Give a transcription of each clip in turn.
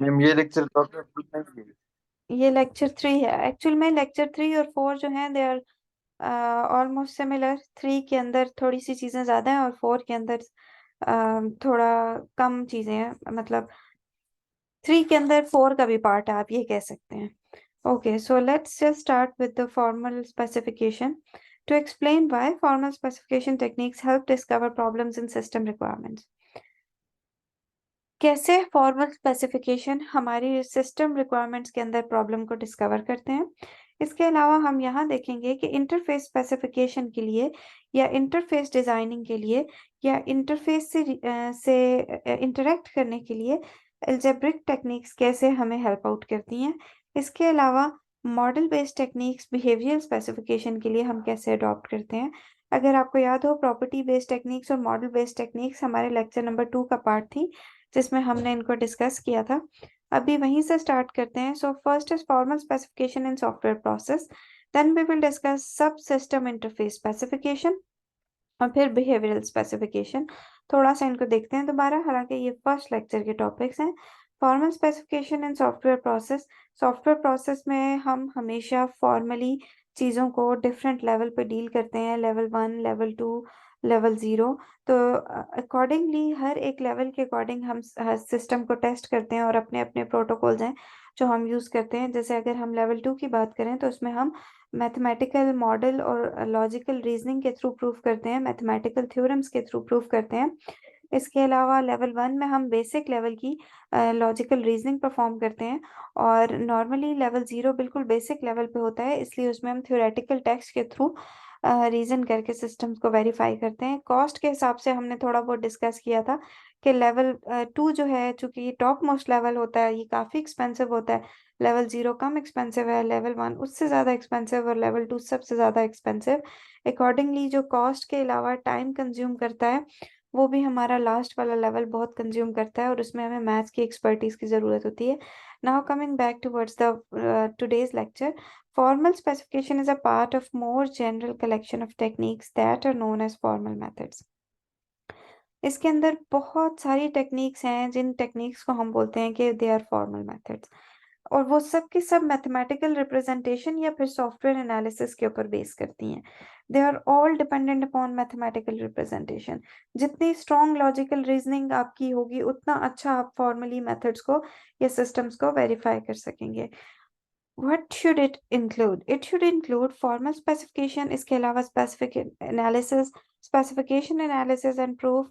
Ma'am ये lecture तो आपने फुल में लिया। ये लेक्चर 3 है। एक्चुअल में लेक्चर 3 और 4 जो हैं दे आर ऑलमोस्ट सिमिलर। 3 के अंदर थोड़ी सी चीजें ज्यादा हैं और 4 के अंदर थोड़ा कम चीजें हैं। मतलब 3 के अंदर 4 का भी पार्ट है, आप ये कह सकते हैं। Okay, so let's just start with the formal specification. To explain why formal specification techniques help discover problems in system requirements. कैसे फॉर्मल स्पेसिफिकेशन हमारी सिस्टम रिक्वायरमेंट्स के अंदर प्रॉब्लम को डिस्कवर करते हैं। इसके अलावा हम यहाँ देखेंगे कि इंटरफेस स्पेसिफिकेशन के लिए या इंटरफेस डिजाइनिंग के लिए या इंटरफेस से इंटरेक्ट करने के लिए एल्जेब्रिक टेक्निक्स कैसे हमें हेल्प आउट करती हैं। इसके अलावा model based techniques behavioural specification के लिए हम कैसे अडॉप्ट करते हैं। अगर आपको याद हो, प्रॉपर्टी बेस्ड टेक्निक्स और मॉडल बेस्ड टेक्निक्स हमारे लेक्चर नंबर 2 का पार्ट थी, जिसमें हमने इनको डिस्कस किया था। अभी वहीं से स्टार्ट करते हैं। So first is formal specification in software process, then we will discuss subsystem interface specification और फिर बिहेवियरल स्पेसिफिकेशन। थोड़ा सा इनको देखते हैं दोबारा, हालांकि ये फर्स्ट लेक्चर के टॉपिक्स हैं। Formal specification in software process. Software process में हम हमेशा फॉर्मली चीज़ों को डिफरेंट लेवल पे डील करते हैं, लेवल 1, लेवल 2, लेवल 0। तो अकॉर्डिंगली हर एक लेवल के अकॉर्डिंग हम सिस्टम को टेस्ट करते हैं और अपने अपने प्रोटोकॉल्स हैं जो हम यूज़ करते हैं। जैसे अगर हम लेवल 2 की बात करें तो उसमें हम मैथमेटिकल मॉडल और लॉजिकल रीजनिंग के थ्रू प्रूफ करते हैं, मैथमेटिकल थ्योरम्स के थ्रू प्रूफ करते हैं। इसके अलावा लेवल 1 में हम बेसिक लेवल की लॉजिकल रीजनिंग परफॉर्म करते हैं। और नॉर्मली लेवल 0 बिल्कुल बेसिक लेवल पे होता है, इसलिए उसमें हम थ्योरेटिकल टेक्स्ट के थ्रू रीजन करके सिस्टम्स को वेरीफाई करते हैं। कॉस्ट के हिसाब से हमने थोड़ा बहुत डिस्कस किया था कि लेवल 2 जो है, चूंकि टॉप मोस्ट लेवल होता है, ये काफ़ी एक्सपेंसिव होता है। लेवल 0 कम एक्सपेंसिव है, लेवल 1 उससे ज़्यादा एक्सपेंसिव और लेवल 2 सबसे ज़्यादा एक्सपेंसिव। अकॉर्डिंगली जो कॉस्ट के अलावा टाइम कंज्यूम करता है, वो भी हमारा लास्ट वाला लेवल बहुत कंज्यूम करता है और उसमें हमें मैथ्स की एक्सपर्टीज की ज़रूरत होती है। Now coming back towards the today's lecture, formal specification is a part of more general collection of techniques that are known as formal methods. इसके अंदर बहुत सारी टेक्निक्स हैं जिन टेक्निक्स को हम बोलते हैं कि दे आर फॉर्मल मेथड्स, और वो सब की सब मैथमेटिकल रिप्रेजेंटेशन या फिर सॉफ्टवेयर एनालिसिस के ऊपर बेस करती हैं। They are all dependent upon mathematical representation. जितनी स्ट्रॉन्ग लॉजिकल रीजनिंग आपकी होगी, उतना अच्छा आप फॉर्मली मेथड्स को या सिस्टम्स को वेरीफाई कर सकेंगे। What should it include? It should include formal specification, इसके अलावा specific analysis, specification analysis and proof,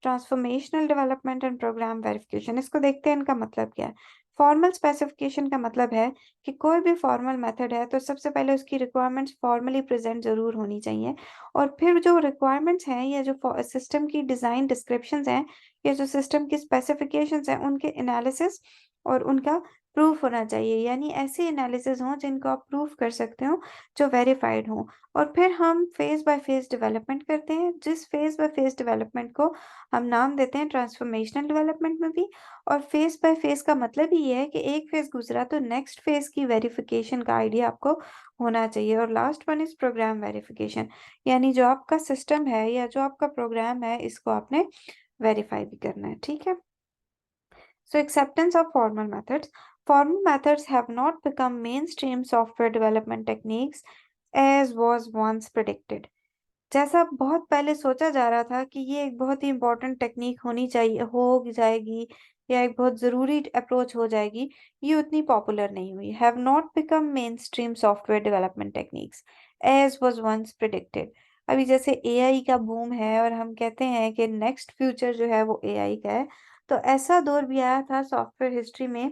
transformational development and program verification। इसको देखते हैं इनका मतलब क्या है। फॉर्मल स्पेसिफिकेशन का मतलब है कि कोई भी फॉर्मल मेथड है तो सबसे पहले उसकी रिक्वायरमेंट्स फॉर्मली प्रेजेंट जरूर होनी चाहिए, और फिर जो रिक्वायरमेंट्स हैं या जो सिस्टम की डिज़ाइन डिस्क्रिप्शंस हैं या जो सिस्टम की स्पेसिफिकेशंस हैं, उनके एनालिसिस और उनका प्रूफ होना चाहिए। यानी ऐसे एनालिसिस हों जिनको आप प्रूफ कर सकते हो, जो वेरीफाइड हों। और फिर हम फेज बाय फेज डेवलपमेंट करते हैं, जिस फेज बाय फेज डेवलपमेंट को हम नाम देते हैं ट्रांसफॉर्मेशनल डेवलपमेंट में भी। और फेज बाय फेज का मतलब ही ये है कि एक फेज गुजरा तो नेक्स्ट फेज की वेरिफिकेशन का आइडिया आपको होना चाहिए। और last one is program verification, यानी जो आपका सिस्टम है या जो आपका प्रोग्राम है, इसको आपने वेरीफाई भी करना है। ठीक है। So, acceptance of formal methods. Formal methods have not become mainstream software development techniques as was once predicted. जैसा बहुत पहले सोचा जा रहा था कि ये एक बहुत ही इंपॉर्टेंट टेक्निक होनी चाहिए, हो जाएगी, या एक बहुत ज़रूरी अप्रोच हो जाएगी, ये उतनी पॉपुलर नहीं हुई। Have not become mainstream software development techniques as was once predicted. अभी जैसे एआई का बूम है और हम कहते हैं कि नेक्स्ट फ्यूचर जो है वो एआई का है, तो ऐसा दौर भी आया था सॉफ्टवेयर हिस्ट्री में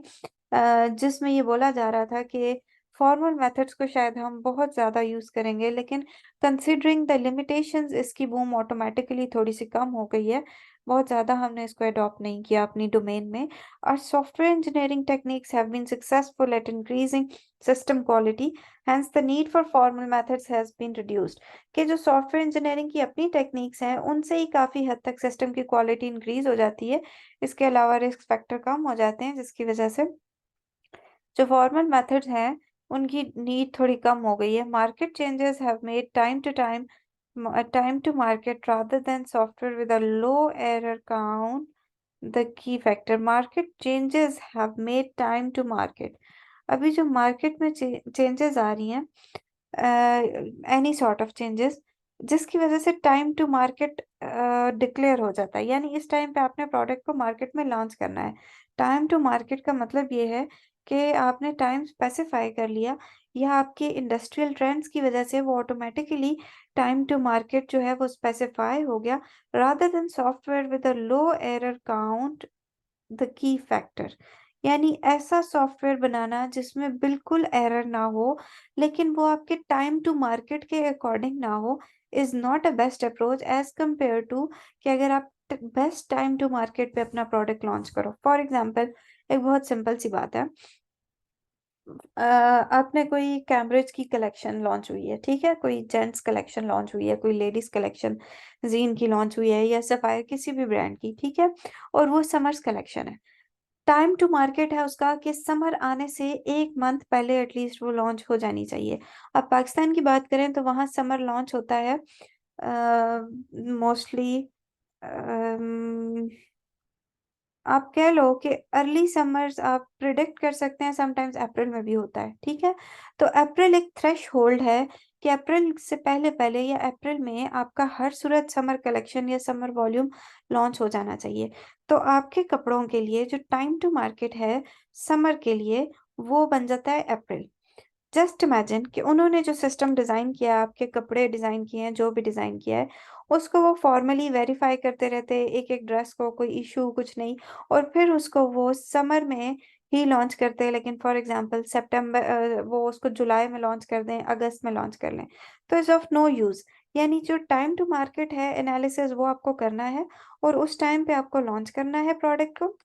जिसमें ये बोला जा रहा था कि फॉर्मल मेथड्स को शायद हम बहुत ज़्यादा यूज़ करेंगे, लेकिन कंसिडरिंग द लिमिटेशंस इसकी बूम ऑटोमेटिकली थोड़ी सी कम हो गई है। बहुत ज़्यादा हमने इसको अडॉप्ट नहीं किया अपनी डोमेन में। और software engineering techniques have been successful at increasing system quality, hence the need for formal methods has been reduced. कि जो सॉफ्टवेयर इंजीनियरिंग की अपनी टेक्निक्स हैं, उनसे ही काफ़ी हद तक सिस्टम की क्वालिटी इंक्रीज हो जाती है। इसके अलावा रिस्क फैक्टर कम हो जाते हैं, जिसकी वजह से जो फॉर्मल मेथड्स हैं उनकी नीड थोड़ी कम हो गई है। Market changes have made time to market rather than software with a low error count the key factor market changes have made time to market. अभी जो मार्केट में चेंजेस आ रही हैं, एनी सॉर्ट ऑफ चेंजेस, जिसकी वजह से time to market declare हो जाता है। यानी इस टाइम पे आपने प्रोडक्ट को मार्केट में लॉन्च करना है। टाइम टू मार्केट का मतलब ये है कि आपने टाइम स्पेसिफाई कर लिया, या आपके इंडस्ट्रियल ट्रेंड्स की वजह से वो ऑटोमेटिकली टाइम टू मार्केट जो है वो स्पेसिफाई हो गया, rather than software with a low error count the key factor. यानी ऐसा सॉफ्टवेयर बनाना जिसमें बिल्कुल एरर ना हो, लेकिन वो आपके टाइम टू मार्केट के अकॉर्डिंग ना हो, is not a best approach as compare to कि अगर आप बेस्ट टाइम टू मार्केट पे अपना प्रोडक्ट लॉन्च करो। फॉर एग्जाम्पल, एक बहुत सिंपल सी बात है, आपने कोई कैम्ब्रिज की कलेक्शन लॉन्च हुई है, ठीक है, कोई जेंट्स कलेक्शन लॉन्च हुई है, कोई लेडीज कलेक्शन जीन की लॉन्च हुई है, या सफायर किसी भी ब्रांड की, ठीक है, और वो समर्स कलेक्शन है। टाइम टू मार्केट है उसका कि समर आने से 1 मंथ पहले एटलीस्ट वो लॉन्च हो जानी चाहिए। अब पाकिस्तान की बात करें तो वहाँ समर लॉन्च होता है मोस्टली, आप कह लो कि अर्ली समर्स आप प्रिडिक्ट कर सकते हैं, समटाइम्स अप्रैल में भी होता है, ठीक है। तो अप्रैल एक थ्रेश होल्ड है कि अप्रैल से पहले पहले या अप्रैल में आपका हर सूरत समर कलेक्शन या समर वॉल्यूम लॉन्च हो जाना चाहिए। तो आपके कपड़ों के लिए जो टाइम टू मार्केट है समर के लिए, वो बन जाता है अप्रैल। जस्ट इमेजिन कि उन्होंने जो सिस्टम डिज़ाइन किया है, आपके कपड़े डिज़ाइन किए हैं, जो भी डिज़ाइन किया है, उसको वो फॉर्मली वेरीफाई करते रहते हैं, एक एक ड्रेस को, कोई इशू कुछ नहीं, और फिर उसको वो समर में ही लॉन्च करते हैं। लेकिन फॉर एग्जांपल सितंबर, वो उसको जुलाई में लॉन्च कर दें, अगस्त में लॉन्च कर लें, तो इज ऑफ नो यूज़। यानी जो टाइम टू मार्केट है एनालिसिस, वो आपको करना है और उस टाइम पे आपको लॉन्च करना है प्रोडक्ट को।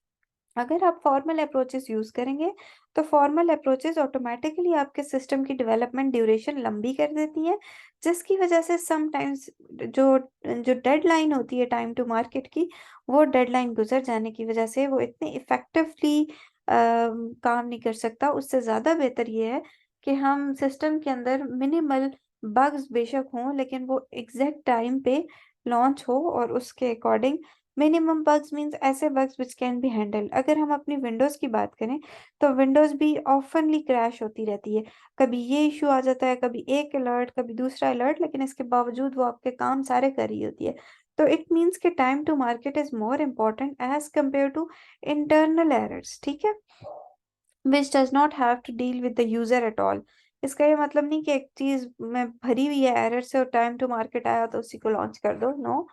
अगर आप फॉर्मल अप्रोचेस यूज करेंगे तो फॉर्मल अप्रोचेस ऑटोमेटिकली आपके सिस्टम की डेवलपमेंट ड्यूरेशन लंबी कर देती हैं, जिसकी वजह से समटाइम्स जो जो डेडलाइन होती है टाइम टू मार्केट की, वो डेडलाइन गुजर जाने की वजह से वो इतने इफेक्टिवली काम नहीं कर सकता। उससे ज़्यादा बेहतर ये है कि हम सिस्टम के अंदर मिनिमल बग्स बेशक हों, लेकिन वो एग्जैक्ट टाइम पे लॉन्च हो, और उसके अकॉर्डिंग मिनिमम बग्स मीन्स ऐसे bugs which can be handled. अगर हम अपनी विंडोज़ की बात करें तो विंडोज़ भी ऑफनली क्रैश होती रहती है। कभी ये इशू आ जाता है, कभी एक अलर्ट, कभी दूसरा अलर्ट, लेकिन इसके बावजूद वो आपके काम सारे कर रही होती है। तो इट मीन्स कि time to market is more important as compare to internal errors, ठीक है, which does not have to deal with the user at all. इसका ये मतलब नहीं कि एक चीज में भरी हुई है एरर से और टाइम टू मार्केट आया तो उसी को लॉन्च कर दो। No,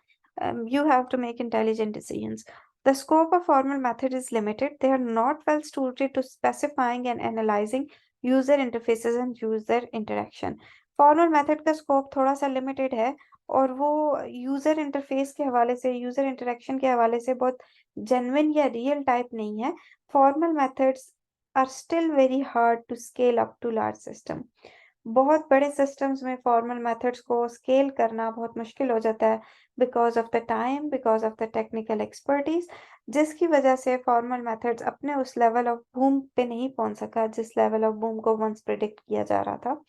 you have to make intelligent decisions. The scope of formal method is limited. They are not well suited to specifying and analyzing user interfaces and user interaction. Formal method का scope थोड़ा सा limited है, और वो user interface के हवाले से, user interaction के हवाले से बहुत genuine या real type नहीं है। Formal methods are still very hard to scale up to large system. बहुत बड़े सिस्टम्स में फॉर्मल मेथड्स को स्केल करना बहुत मुश्किल हो जाता है, because of the time, because of the technical expertise, जिसकी वजह से फॉर्मल मेथड्स अपने उस लेवल ऑफ बूम पे नहीं पहुंच सका जिस लेवल ऑफ बूम को वंस प्रिडिक्ट किया जा रहा था।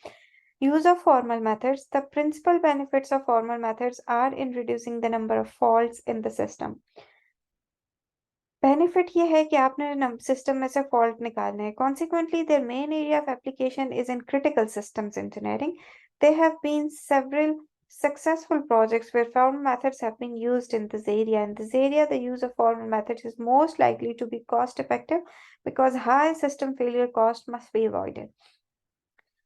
Use of formal methods, the principal benefits of formal methods are in reducing the number of faults in the system. Benefit ये है कि आपने सिस्टम में से फॉल्ट निकालने हैं। Consequently, their main area of application is in critical systems engineering. There have been several successful projects where formal methods have been used in this area. In this area, the use of formal methods is most likely to be cost effective because high system failure cost must be avoided.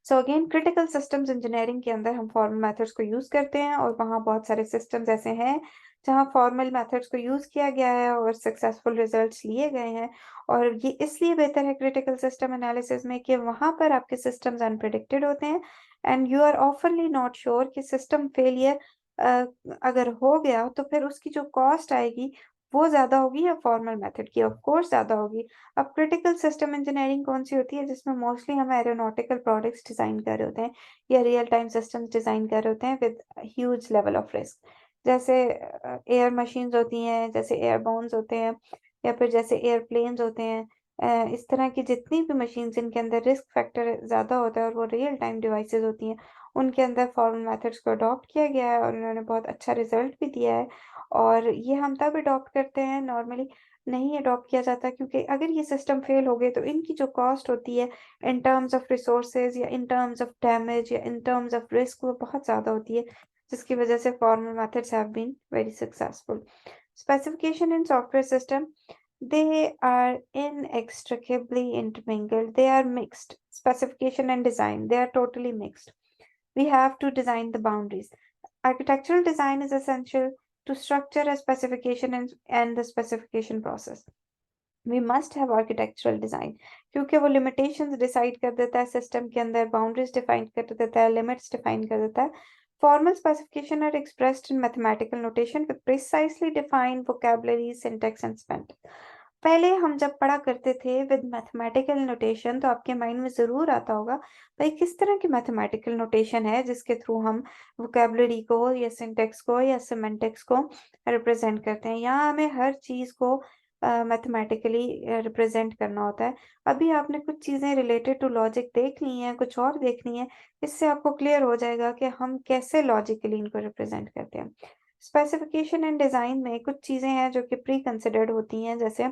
So again critical systems engineering के अंदर हम formal methods को use करते हैं, और वहाँ बहुत सारे सिस्टम्स ऐसे हैं जहाँ फॉर्मल मेथड्स को यूज किया गया है और सक्सेसफुल रिजल्ट्स लिए गए हैं। और ये इसलिए बेहतर है क्रिटिकल सिस्टम एनालिसिस में कि वहाँ पर आपके सिस्टम्स अनप्रिडिक्टेड होते हैं, एंड यू आर ऑफनली नॉट श्योर कि सिस्टम फेलियर अगर हो गया तो फिर उसकी जो कॉस्ट आएगी वो ज्यादा होगी या फॉर्मल मेथड की, ऑफ कोर्स ज्यादा होगी। अब क्रिटिकल सिस्टम इंजीनियरिंग कौन सी होती है? जिसमें मोस्टली हम एरोनॉटिकल प्रोडक्ट्स डिजाइन कर रहे होते हैं या रियल टाइम सिस्टम्स डिजाइन कर रहे होते हैं with huge level of risk. जैसे एयर मशीन्स होती हैं, जैसे एयरबोन्स होते हैं, या फिर जैसे एयरप्लेन्स होते हैं। इस तरह की जितनी भी मशीन्स जिनके अंदर रिस्क फैक्टर ज़्यादा होता है और वो रियल टाइम डिवाइसेस होती हैं, उनके अंदर फॉर्मल मेथड्स को अडॉप्ट किया गया है और उन्होंने बहुत अच्छा रिजल्ट भी दिया है। और ये हम तब अडॉप्ट करते हैं नॉर्मली नहीं अडॉप्ट किया जाता, क्योंकि अगर ये सिस्टम फेल हो गए तो इनकी जो कॉस्ट होती है इन टर्म्स ऑफ रिसोर्सेज या इन टर्म्स ऑफ डैमेज या इन टर्म्स ऑफ रिस्क वो बहुत ज़्यादा होती है, जिसकी वजह से formal methods have been very successful. Specification in software system, they are inextricably intermingled. They are mixed. Specification and design, they are totally mixed. We have to design the boundaries. Architectural design is essential to structure a specification and the specification process. We must have architectural design, क्योंकि वो limitations decide कर देता है system के अंदर, boundaries define कर देता है, limits define कर देता है. Formal specification are expressed in mathematical notation with precisely defined vocabulary, syntax and semantics. पहले हम जब पढ़ा करते थे विद मैथमेटिकल नोटेशन, तो आपके माइंड में जरूर आता होगा भाई किस तरह की मैथमेटिकल नोटेशन है जिसके थ्रू हम वोकेबलरी को या सिंटेक्स को या सिमेंटिक्स को रिप्रेजेंट करते हैं. यहाँ हमें हर चीज को मैथमेटिकली रिप्रेजेंट करना होता है. अभी आपने कुछ चीजें रिलेटेड टू लॉजिक देख ली हैं, कुछ और देखनी है, इससे आपको क्लियर हो जाएगा कि हम कैसे लॉजिकली इनको रिप्रेजेंट करते हैं. स्पेसिफिकेशन एंड डिजाइन में कुछ चीजें हैं जो कि प्री कंसिडर्ड होती हैं, जैसे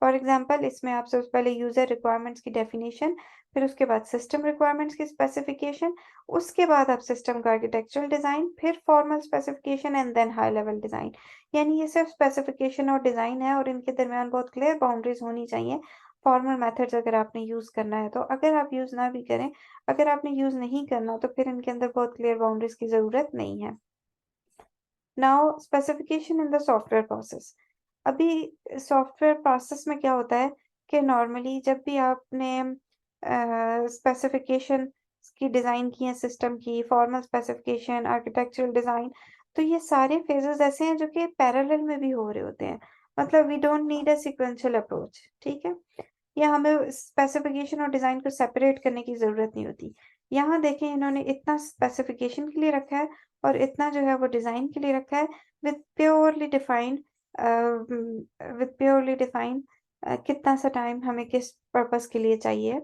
फॉर एग्जांपल इसमें आप सबसे पहले यूजर रिक्वायरमेंट्स की डेफिनेशन, फिर उसके बाद सिस्टम रिक्वायरमेंट्स की स्पेसिफिकेशन, उसके बाद आप सिस्टम का आर्किटेक्चरल डिजाइन, फिर formal specification and then high level design. यानी ये सिर्फ स्पेसिफिकेशन और डिजाइन है और इनके दरमियान बहुत क्लियर बाउंड्रीज होनी चाहिए फॉर्मल मेथड्स अगर आपने यूज करना है तो. अगर आप यूज ना भी करें, अगर आपने यूज नहीं करना तो फिर इनके अंदर बहुत क्लियर बाउंड्रीज की जरूरत नहीं है. Now specification in the software process. अभी सॉफ्टवेयर प्रोसेस में क्या होता है कि नॉर्मली जब भी आपने स्पेसिफिकेशन की डिज़ाइन की है, सिस्टम की फॉर्मल स्पेसिफिकेशन, आर्किटेक्चरल डिज़ाइन, तो ये सारे फेजेस ऐसे हैं जो कि पैरेलल में भी हो रहे होते हैं. मतलब we don't need a sequential approach, ठीक है, या हमें स्पेसिफिकेशन और डिज़ाइन को सेपरेट करने की ज़रूरत नहीं होती. यहाँ देखें इन्होंने इतना स्पेसिफिकेशन के लिए रखा है और इतना जो है वो डिज़ाइन के लिए रखा है विथ प्योरली डिफाइंड कितना सा टाइम हमें किस पर्पस के लिए चाहिए.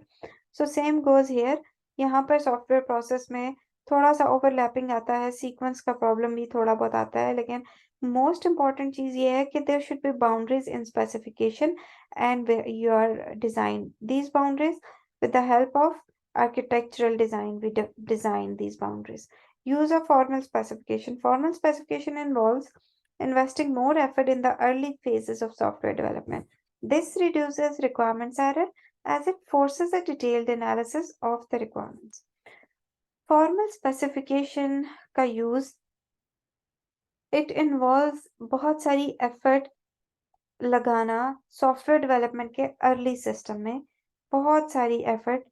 So same goes here. यहाँ पर सॉफ्टवेयर प्रोसेस में थोड़ा सा ओवरलैपिंग आता है, सीक्वेंस का प्रॉब्लम भी थोड़ा बहुत आता है, लेकिन मोस्ट इम्पॉर्टेंट चीज़ ये है कि there should be boundaries in specification and your design these boundaries. With the help of architectural design, we design these boundaries. Use of formal specification. Formal specification involves investing more effort in the early phases of software development. This reduces requirements error as it forces a detailed analysis of the requirements. Formal specification का use, it involves बहुत सारी effort लगाना software development के early system में. बहुत सारी effort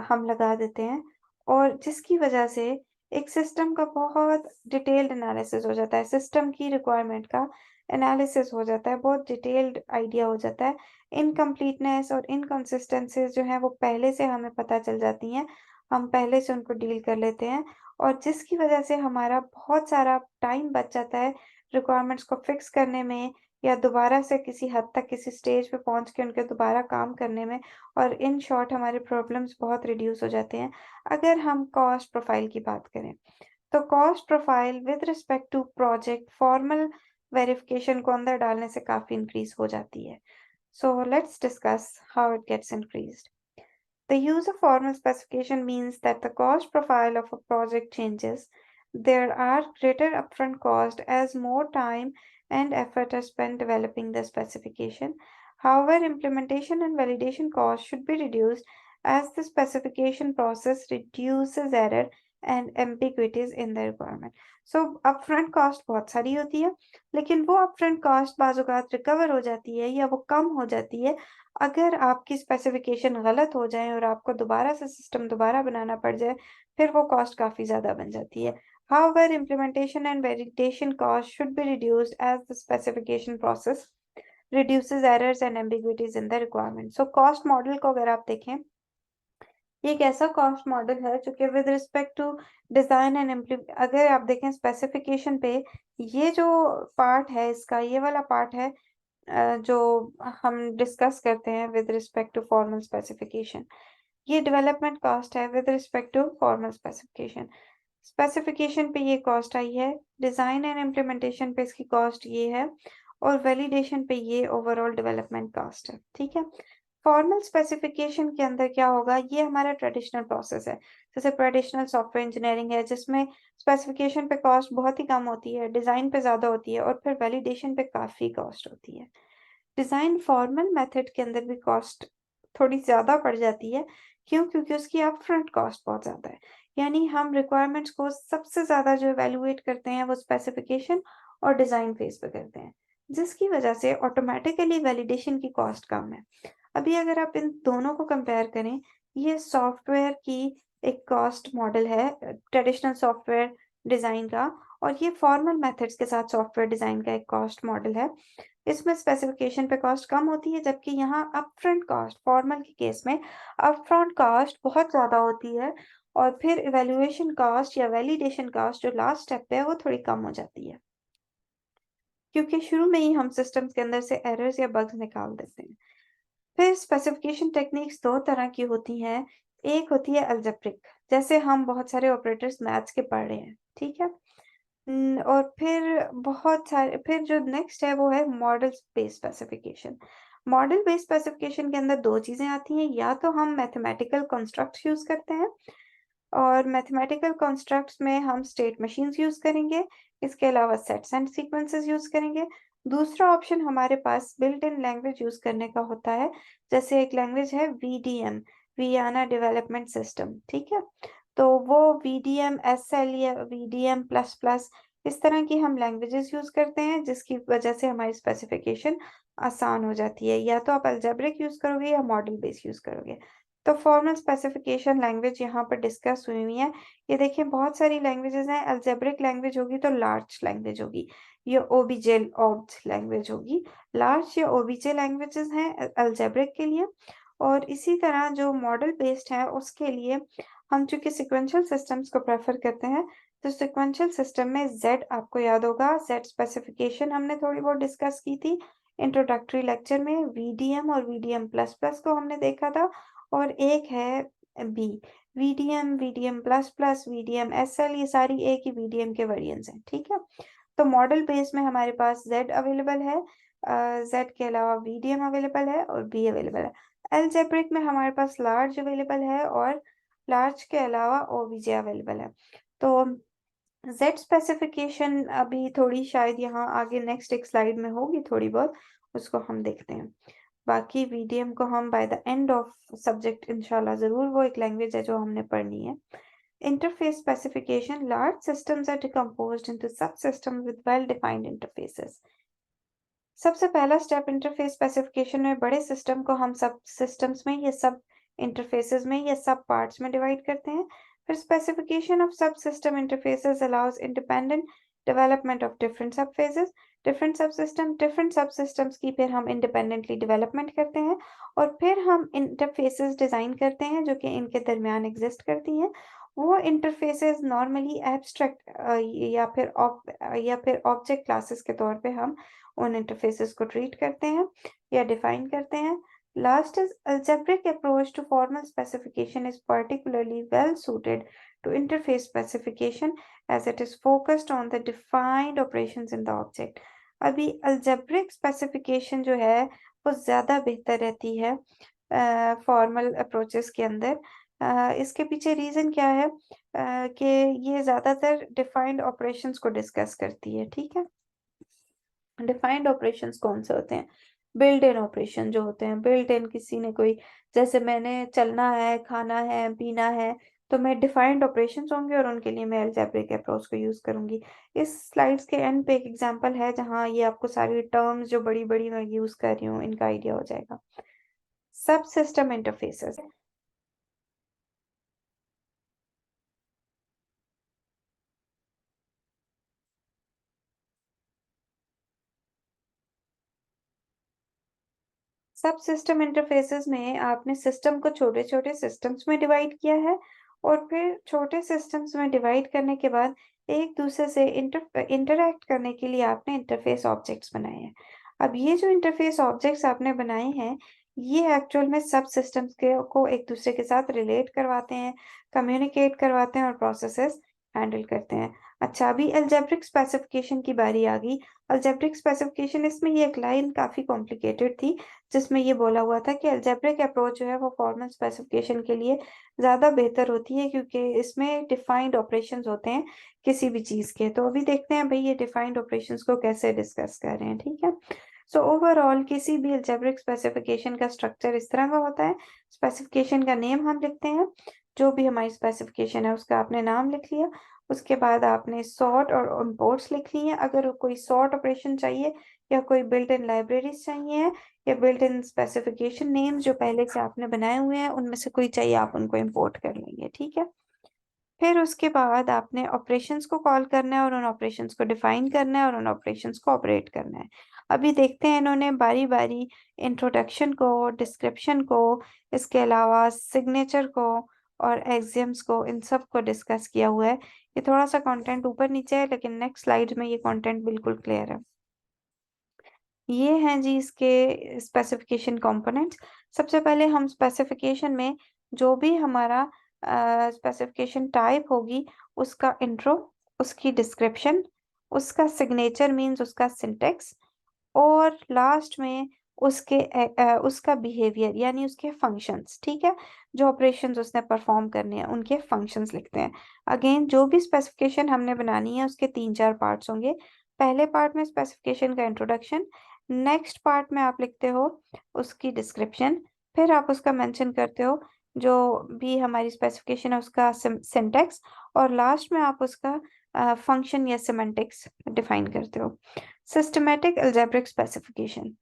हम लगा देते हैं और जिसकी वजह से एक सिस्टम का बहुत डिटेल्ड एनालिसिस हो जाता है, सिस्टम की रिक्वायरमेंट का एनालिसिस हो जाता है, बहुत डिटेल्ड आइडिया हो जाता है. इनकम्प्लीटनेस और इनकन्सिस्टेंसीज जो है वो पहले से हमें पता चल जाती हैं, हम पहले से उनको डील कर लेते हैं और जिसकी वजह से हमारा बहुत सारा टाइम बच जाता है रिक्वायरमेंट्स को फिक्स करने में या दोबारा से किसी हद तक किसी स्टेज पे पहुंच के उनके दोबारा काम करने में. और इन शॉर्ट हमारे प्रॉब्लम्स बहुत रिड्यूस हो जाते हैं. अगर हम कॉस्ट प्रोफाइल की बात करें तो cost profile with respect to project formal verification को अंदर डालने से काफ़ी इंक्रीज हो जाती है. So let's discuss how it gets increased. The use of formal specification means that the cost profile of a project changes. There are greater upfront costs as more time and effort are spent developing the specification. However, implementation and validation costs should be reduced as the specification process reduces error and ambiguities in the requirement. So, upfront cost बहुत सारी होती है, लेकिन वो upfront cost बाज़-औक़ात recover हो जाती है या वो कम हो जाती है अगर आपकी स्पेसिफिकेशन गलत हो जाए और आपको दोबारा से सिस्टम दोबारा बनाना पड़ जाए, फिर वो कॉस्ट काफ़ी ज़्यादा बन जाती है. However, implementation and validation costs should be reduced as the specification process reduces errors and ambiguities in the requirement. So, cost model को अगर आप देखें, ये एक ऐसा कॉस्ट मॉडल है जो कि with respect to design and अगर आप देखें स्पेसिफिकेशन पे, ये जो पार्ट है इसका, ये वाला पार्ट है जो हम डिस्कस करते हैं with respect to formal specification. ये डेवलपमेंट कॉस्ट है with respect to formal specification. Specification पे ये कॉस्ट आई है, डिज़ाइन एंड इम्प्लीमेंटेशन पे इसकी कॉस्ट ये है और वैलिडेशन पे ये ओवरऑल डेवलपमेंट कॉस्ट है। ठीक है, फॉर्मल स्पेसिफिकेशन के अंदर क्या होगा, ये हमारा ट्रेडिशनल प्रोसेस है। जैसे ट्रेडिशनल सॉफ्टवेयर इंजीनियरिंग है जिसमें स्पेसिफिकेशन पे कॉस्ट बहुत ही कम होती है, डिजाइन पे ज्यादा होती है और फिर वैलिडेशन पे काफी कॉस्ट होती है। डिजाइन फॉर्मल मेथड के अंदर भी कॉस्ट थोड़ी ज्यादा पड़ जाती है। क्यों? क्योंकि उसकी अपफ्रंट कॉस्ट बहुत ज्यादा है। यानी हम रिक्वायरमेंट्स को सबसे ज्यादा जो एवेल्युएट करते हैं वो स्पेसिफिकेशन और डिजाइन फेज पे करते हैं, जिसकी वजह से ऑटोमेटिकली वैलिडेशन की कॉस्ट कम है। अभी अगर आप इन दोनों को कंपेयर करें, ये सॉफ्टवेयर की एक कॉस्ट मॉडल है ट्रेडिशनल सॉफ्टवेयर डिजाइन का, और ये फॉर्मल मेथड्स के साथ सॉफ्टवेयर डिजाइन का एक कॉस्ट मॉडल है। इसमें स्पेसिफिकेशन पे कॉस्ट कम होती है, जबकि यहाँ अपफ्रंट कॉस्ट, फॉर्मल के केस में अपफ्रंट कॉस्ट बहुत ज्यादा होती है और फिर इवैल्यूएशन कॉस्ट या वैलिडेशन कॉस्ट जो लास्ट स्टेप है वो थोड़ी कम हो जाती है, क्योंकि शुरू में ही हम सिस्टम्स के अंदर से एरर्स या बग्स निकाल देते हैं। फिर स्पेसिफिकेशन टेक्निक्स दो तरह की होती हैं। एक होती है अलजेब्रिक, जैसे हम बहुत सारे ऑपरेटर्स मैथ्स के पढ़ रहे हैं। ठीक है, और फिर जो नेक्स्ट है वो है model based specification. Model based specification के अंदर दो चीजें आती हैं, या तो हम मैथमेटिकल कंस्ट्रक्ट्स यूज करते हैं और मैथमेटिकल कंस्ट्रक्ट्स में हम स्टेट मशीन्स यूज करेंगे, इसके अलावा सेट्स एंड सीक्वेंसेस यूज करेंगे। दूसरा ऑप्शन हमारे पास बिल्ट इन लैंग्वेज यूज करने का होता है, जैसे एक लैंग्वेज है VDM, वियाना डेवलपमेंट सिस्टम। ठीक है, तो वो VDM SL या VDM प्लस प्लस, इस तरह की हम लैंग्वेजेस यूज करते हैं, जिसकी वजह से हमारी स्पेसिफिकेशन आसान हो जाती है। या तो आप अलजेब्रिक यूज करोगे या मॉडल बेस यूज करोगे। तो फॉर्मल स्पेसिफिकेशन लैंग्वेज यहाँ पर डिस्कस हुई हुई है। ये देखिए बहुत सारी लैंग्वेजेस हैं। अल्जेब्रिक लैंग्वेज होगी तो लार्ज लैंग्वेज होगी, ये ओबीजे ऑब्ज लैंग्वेज होगी। लार्ज या ओबीजे लैंग्वेजेस हैं अल्जेब्रिक के लिए। और इसी तरह जो मॉडल बेस्ड है उसके लिए हम चूंकि सिक्वेंशियल सिस्टम्स को प्रेफर करते हैं, तो सिक्वेंशियल सिस्टम में जेड, आपको याद होगा जेड स्पेसिफिकेशन हमने थोड़ी बहुत डिस्कस की थी इंट्रोडक्टरी लेक्चर में। VDM और VDM प्लस प्लस को हमने देखा था, और एक है B, VDM, VDM plus plus, VDM SL, ये सारी एक ही VDM के वेरिएंट्स हैं। ठीक है, तो मॉडल बेस में हमारे पास Z अवेलेबल है, Z के अलावा VDM अवेलेबल है और B अवेलेबल है। अलजेब्रिक में हमारे पास लार्ज अवेलेबल है और लार्ज के अलावा OBJ अवेलेबल है। तो Z स्पेसिफिकेशन अभी थोड़ी शायद यहाँ आगे नेक्स्ट एक स्लाइड में होगी थोड़ी बहुत, उसको हम देखते हैं। बाकी VDM को हम by the end of subject इंशाल्लाह जरूर, वो एक लैंग्वेज है जो हमने पढ़नी है। Interface specification, large systems are decomposed into subsystems with well defined interfaces. सबसे पहला स्टेप इंटरफेस स्पेसिफिकेशन में, बड़े सिस्टम को हम सब सिस्टम्स में या सब इंटरफेसेस में या सब पार्ट्स में डिवाइड करते हैं। फिर स्पेसिफिकेशन ऑफ सब system interfaces allows independent development of different सब फेजेस, डिफरेंट सब सिस्टम्स की फिर हम इंडिपेंडेंटली डेवलपमेंट करते हैं, और फिर हम इंटरफेसेस डिजाइन करते हैं जो कि इनके दरमियान एग्जिस्ट करती हैं। वो इंटरफेसेस नॉर्मली एब्स्ट्रैक्ट या फिर ऑब्जेक्ट क्लासेस के तौर पे हम उन इंटरफेसेस को ट्रीट करते हैं या डिफाइन करते हैं। Last is algebraic approach to formal specification is particularly well suited to interface specification as it is focused on the defined operations in the object. अभी algebraic specification जो है वो ज्यादा बेहतर रहती है फॉर्मल अप्रोचेस के अंदर। इसके पीछे रीजन क्या है, कि ये ज्यादातर डिफाइंड ऑपरेशंस को डिस्कस करती है। ठीक है, डिफाइंड ऑपरेशंस कौन से होते हैं? बिल्ट इन ऑपरेशन जो होते हैं, बिल्ट इन किसी ने कोई, जैसे मैंने चलना है, खाना है, पीना है, तो मैं डिफाइंड ऑपरेशंस होंगे और उनके लिए मैं अलजेब्रिक अप्रोच को यूज करूंगी। इस स्लाइड्स के एंड पे एक एग्जांपल है जहां ये आपको सारी टर्म्स जो बड़ी बड़ी मैं यूज कर रही हूँ इनका आइडिया हो जाएगा। सब सिस्टम इंटरफेसेस, सब सिस्टम इंटरफेसेस में आपने सिस्टम को छोटे छोटे सिस्टम्स में डिवाइड किया है, और फिर छोटे सिस्टम्स में डिवाइड करने के बाद एक दूसरे से इंटरैक्ट करने के लिए आपने इंटरफेस ऑब्जेक्ट्स बनाए हैं। अब ये जो इंटरफेस ऑब्जेक्ट्स आपने बनाए हैं, ये एक्चुअल में सब सिस्टम्स के को एक दूसरे के साथ रिलेट करवाते हैं, कम्युनिकेट करवाते हैं और प्रोसेसेस हैंडल करते हैं। अच्छा, अभी अलजेब्रिक स्पेसिफिकेशन की बारी आ गई। अलजेब्रिक स्पेसिफिकेशन, इसमें ये एक लाइन काफी कॉम्प्लिकेटेड थी जिसमें ये बोला हुआ था कि अलजेब्रिक अप्रोच जो है वो फॉर्मल स्पेसिफिकेशन के लिए ज्यादा बेहतर होती है, क्योंकि इसमें डिफाइंड ऑपरेशंस होते हैं किसी भी चीज के। तो अभी देखते हैं भाई ये डिफाइंड ऑपरेशंस को कैसे डिस्कस कर रहे हैं, ठीक है। सो ओवरऑल किसी भी अलजेब्रिक स्पेसिफिकेशन का स्ट्रक्चर इस तरह का होता है। स्पेसिफिकेशन का नेम हम लिखते हैं, जो भी हमारी स्पेसिफिकेशन है उसका आपने नाम लिख लिया। उसके बाद आपने सॉर्ट और इंपोर्ट्स लिख ली है, अगर कोई सॉर्ट ऑपरेशन चाहिए या कोई बिल्ट इन लाइब्रेरीज चाहिए या बिल्ट इन स्पेसिफिकेशन नेम जो पहले से आपने बनाए हुए हैं उनमें से कोई चाहिए, आप उनको इंपोर्ट कर लेंगे, ठीक है। फिर उसके बाद आपने ऑपरेशंस को कॉल करना है और उन ऑपरेशंस को डिफाइन करना है और उन ऑपरेशंस को ऑपरेट करना है। अभी देखते हैं इन्होंने बारी बारी इंट्रोडक्शन को, डिस्क्रिप्शन को, इसके अलावा सिग्नेचर को और एक्सियम्स को, इन सब को डिस्कस किया हुआ है। ये थोड़ा सा कंटेंट ऊपर नीचे है, लेकिन नेक्स्ट स्लाइड में ये कंटेंट बिल्कुल क्लियर है। ये हैं जी इसके स्पेसिफिकेशन कंपोनेंट्स। सबसे पहले हम स्पेसिफिकेशन में जो भी हमारा स्पेसिफिकेशन टाइप होगी उसका इंट्रो, उसकी डिस्क्रिप्शन, उसका सिग्नेचर मींस उसका सिंटेक्स, और लास्ट में उसका बिहेवियर यानी उसके फंक्शंस, ठीक है। जो ऑपरेशंस उसने परफॉर्म करने हैं उनके फंक्शंस लिखते हैं। अगेन जो भी स्पेसिफिकेशन हमने बनानी है उसके 3-4 पार्ट्स होंगे। पहले पार्ट में स्पेसिफिकेशन का इंट्रोडक्शन, नेक्स्ट पार्ट में आप लिखते हो उसकी डिस्क्रिप्शन, फिर आप उसका मेंशन करते हो जो भी हमारी स्पेसिफिकेशन है उसका सिंटेक्स, और लास्ट में आप उसका फंक्शन या सिमेंटिक्स डिफाइन करते हो। Systematic algebraic specification.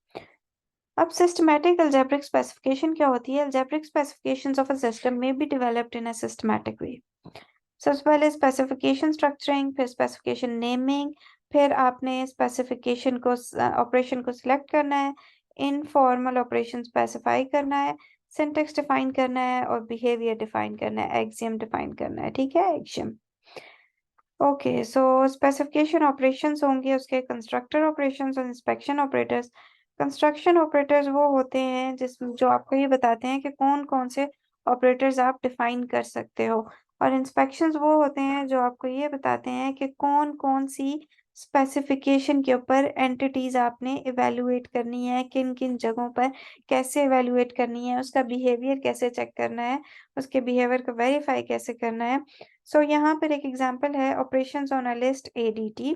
अब सिस्टमैटिक अलजेब्रिक स्पेसिफिकेशन क्या होती है? Algebraic specifications of a system may be developed in a systematic way. सबसे पहले स्पेसिफिकेशन स्ट्रक्चरिंग, फिर स्पेसिफिकेशन नेमिंग, फिर आपने स्पेसिफिकेशन को ऑपरेशन को सिलेक्ट करना है, इनफॉर्मल ऑपरेशन स्पेसिफाई करना है, सिंटेक्स डिफाइन करना है और बिहेवियर डिफाइन करना है, एक्सियम डिफाइन करना है, ठीक है, एक्सियम। ओके, सो स्पेसिफिकेशन ऑपरेशंस होंगे उसके कंस्ट्रक्टर ऑपरेशंस और इंस्पेक्शन ऑपरेटर्स। कंस्ट्रक्शन ऑपरेटर्स वो होते हैं जिस जो आपको ये बताते हैं कि कौन कौन से ऑपरेटर्स आप डिफाइन कर सकते हो, और इंस्पेक्शंस वो होते हैं जो आपको ये बताते हैं कि कौन कौन सी स्पेसिफिकेशन के ऊपर एंटिटीज आपने इवेलुएट करनी है, किन किन जगहों पर कैसे इवेलुएट करनी है, उसका बिहेवियर कैसे चेक करना है, उसके बिहेवियर को वेरीफाई कैसे करना है। सो यहाँ पर एक एग्जांपल है operations on a list ADT.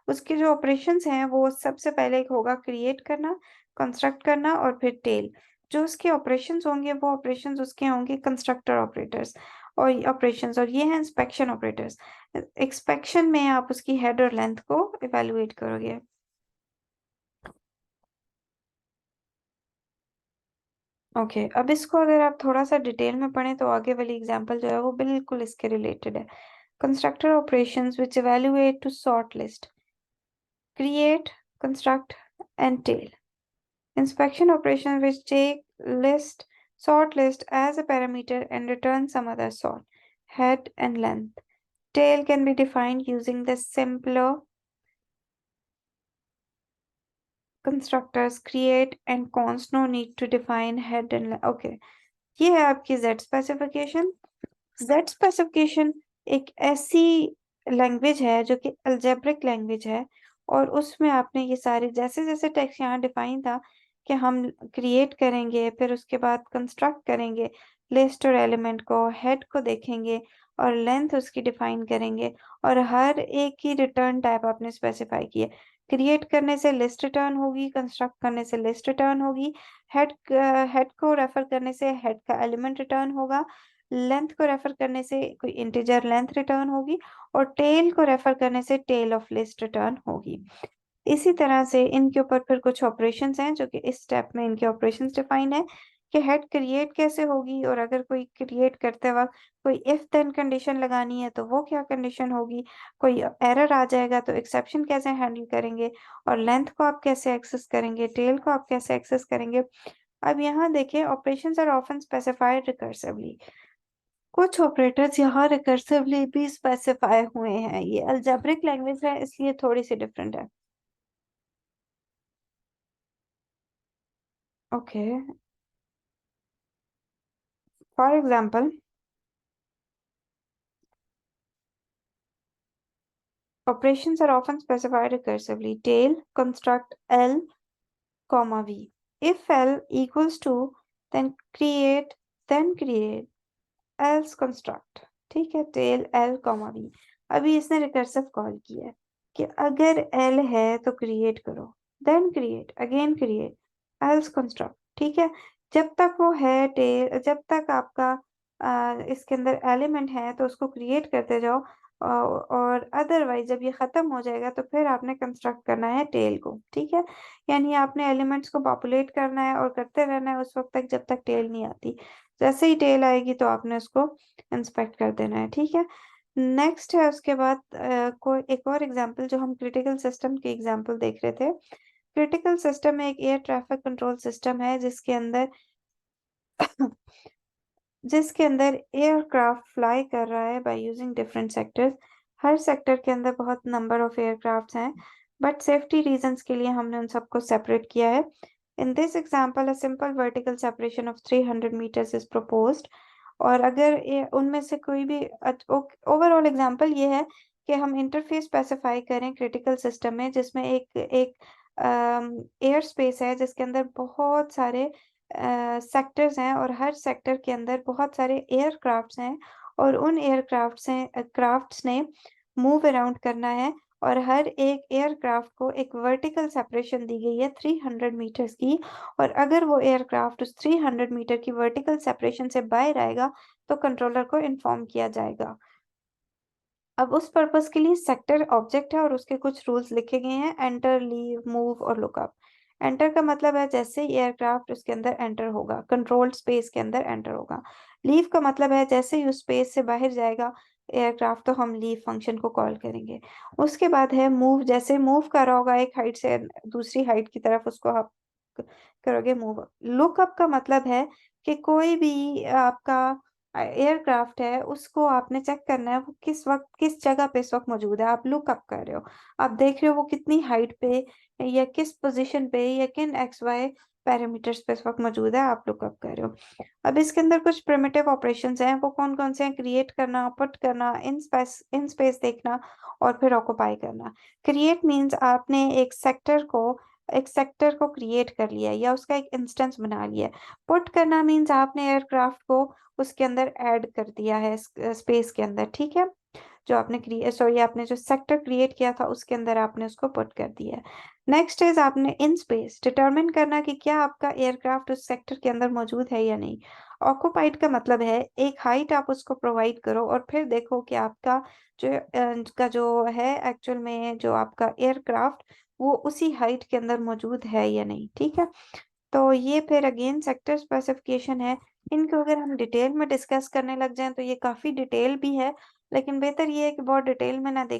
उसके जो ऑपरेशंस हैं वो सबसे पहले एक होगा क्रिएट करना, कंस्ट्रक्ट करना और फिर टेल। जो उसके ऑपरेशंस होंगे वो ऑपरेशंस उसके होंगे कंस्ट्रक्टर ऑपरेटर्स और ऑपरेशंस, और ये हैं इंस्पेक्शन ऑपरेटर्स। एक्सपेक्शन में आप उसकी हेड और लेंथ को इवेलुएट करोगे। ओके, अब इसको अगर आप थोड़ा सा डिटेल में पढ़ें तो आगे वाली एग्जांपल जो है वो बिल्कुल इसके रिलेटेड है। Constructor operations which evaluate to sort list, create, construct, and tail. Inspection operations which take list, sort list as a parameter and return some other sort, head and length. Tail can be defined using the simpler constructors create and const. No need to define head and length. Okay, ये है आपकी Z specification. Z specification एक ऐसी language है जो कि algebraic language है, और उसमें आपने ये सारे जैसे जैसे टेक्स्ट यहाँ डिफाइन था कि हम क्रिएट करेंगे, फिर उसके बाद कंस्ट्रक्ट करेंगे लिस्ट और एलिमेंट को, हेड को देखेंगे और लेंथ उसकी डिफाइन करेंगे, और हर एक की रिटर्न टाइप आपने स्पेसिफाई किया। क्रिएट करने से लिस्ट रिटर्न होगी, कंस्ट्रक्ट करने से लिस्ट रिटर्न होगी, हेड हेड को रेफर करने से हेड का एलिमेंट रिटर्न होगा, लेंथ को रेफर करने से कोई इंटीजर लेंथ रिटर्न होगी, और टेल को रेफर करने से टेल ऑफ लिस्ट रिटर्न होगी। इसी तरह से इनके ऊपर फिर कुछ ऑपरेशंस हैं जो कि इस स्टेप में इनके ऑपरेशंस डिफाइन है कि हेड क्रिएट कैसे होगी, और अगर कोई क्रिएट करते वक्त कोई इफ देन कंडीशन लगानी है तो वो क्या कंडीशन होगी, कोई एरर आ जाएगा तो एक्सेप्शन कैसे हैंडल करेंगे, और लेंथ को आप कैसे एक्सेस करेंगे, टेल को आप कैसे एक्सेस करेंगे। अब यहाँ देखिए operations are often specified recursively. कुछ ऑपरेटर्स यहाँ रिकर्सिवली भी स्पेसिफाई हुए हैं। ये अलजेब्रिक लैंग्वेज है इसलिए थोड़ी सी डिफरेंट है। Okay, for example Operations are often specified recursively. Tail construct L, V. If L equals to, then create else construct. ठीक है, टेल L, V. अभी इसने रिकर्सिव कॉल किया है कि अगर L है तो क्रिएट करो, then create, again create, else construct. ठीक है, जब तक वो है टेल, जब तक आपका इसके अंदर एलिमेंट है तो उसको क्रिएट करते जाओ, और अदरवाइज जब ये खत्म हो जाएगा तो फिर आपने कंस्ट्रक्ट करना है टेल को। ठीक है, यानी आपने एलिमेंट्स को पॉपुलेट करना है और करते रहना है उस वक्त तक जब तक टेल नहीं आती। जैसे ही टेल आएगी तो आपने उसको इंस्पेक्ट कर देना है। ठीक है, नेक्स्ट है उसके बाद कोई एक और एग्जांपल जो हम क्रिटिकल सिस्टम के एग्जांपल देख रहे थे। क्रिटिकल सिस्टम एक एयर ट्रैफिक कंट्रोल सिस्टम है जिसके अंदर एयरक्राफ्ट फ्लाई कर रहा है by using different sectors. Her sector के अंदर बहुत नंबर ऑफ एयरक्राफ्ट्स हैं, बट सेफ्टी रीजंस के लिए हमने उन सबको सेपरेट किया है। In this example a simple vertical separation of 300 meters is proposed। और अगर उनमें से कोई भी ओवरऑल एग्जांपल ये है कि हम इंटरफेस स्पेसिफाई करें क्रिटिकल सिस्टम में, जिसमें एक एयर स्पेस है जिसके अंदर बहुत सारे सेक्टर्स हैं और हर सेक्टर के अंदर बहुत सारे एयरक्राफ्ट्स हैं, और उन क्राफ्ट्स ने मूव अराउंड करना है, और हर एक एयरक्राफ्ट को एक वर्टिकल सेपरेशन दी गई है 300 मीटर्स की। और अगर वो एयरक्राफ्ट उस 300 मीटर की वर्टिकल सेपरेशन से बाहर आएगा तो कंट्रोलर को इन्फॉर्म किया जाएगा। अब उस पर्पस के लिए सेक्टर ऑब्जेक्ट है और उसके कुछ रूल्स लिखे गए हैं, एंटर, लीव, मूव और लुकअप। एंटर का मतलब है जैसे ही एयरक्राफ्ट उसके अंदर एंटर होगा, कंट्रोल्ड स्पेस के अंदर एंटर होगा। लीव का मतलब है जैसे ही उस स्पेस से बाहर जाएगा एयरक्राफ्ट तो हम लीव फंक्शन को कॉल करेंगे। उसके बाद है मूव, जैसे मूव कर रहा होगा एक हाइट से दूसरी हाइट की तरफ, उसको आप करोगे मूव। लुकअप का मतलब है कि कोई भी आपका एयरक्राफ्ट है उसको आपने चेक करना है वो किस वक्त किस जगह पे इस वक्त मौजूद है। आप लुक अप कर रहे हो, आप देख रहे हो वो कितनी हाइट पे या किस पोजीशन पे या किन XY पैरामीटर्स पे इस वक्त मौजूद है, आप लुक अप कर रहे हो। अब इसके अंदर कुछ प्रिमिटिव ऑपरेशंस हैं, वो कौन कौन से हैं? क्रिएट करना, पुट करना, इन स्पेस देखना और फिर ऑक्युपाई करना। क्रिएट मीन्स आपने एक सेक्टर को क्रिएट कर लिया या उसका एक इंस्टेंस बना लिया। पुट करना मीन्स आपने एयरक्राफ्ट को उसके अंदर ऐड कर दिया है स्पेस के अंदर। ठीक है, जो आपने जो सेक्टर क्रिएट किया था उसके अंदर आपने उसको पुट कर दिया है। नेक्स्ट इज आपने इन स्पेस डिटरमिन करना कि क्या आपका एयरक्राफ्ट उस सेक्टर के अंदर मौजूद है या नहीं। ऑक्युपाइड का मतलब है एक हाइट आप उसको प्रोवाइड करो और फिर देखो कि आपका जो है एक्चुअल में जो आपका एयरक्राफ्ट वो उसी हाइट के अंदर मौजूद है या नहीं। ठीक है, तो ये फिर अगेन सेक्टर स्पेसिफिकेशन है। इनको अगर हम डिटेल में डिस्कस करने लग जाएं तो ये काफी डिटेल भी है, लेकिन बेहतर ये है कि बहुत डिटेल में ना देखें।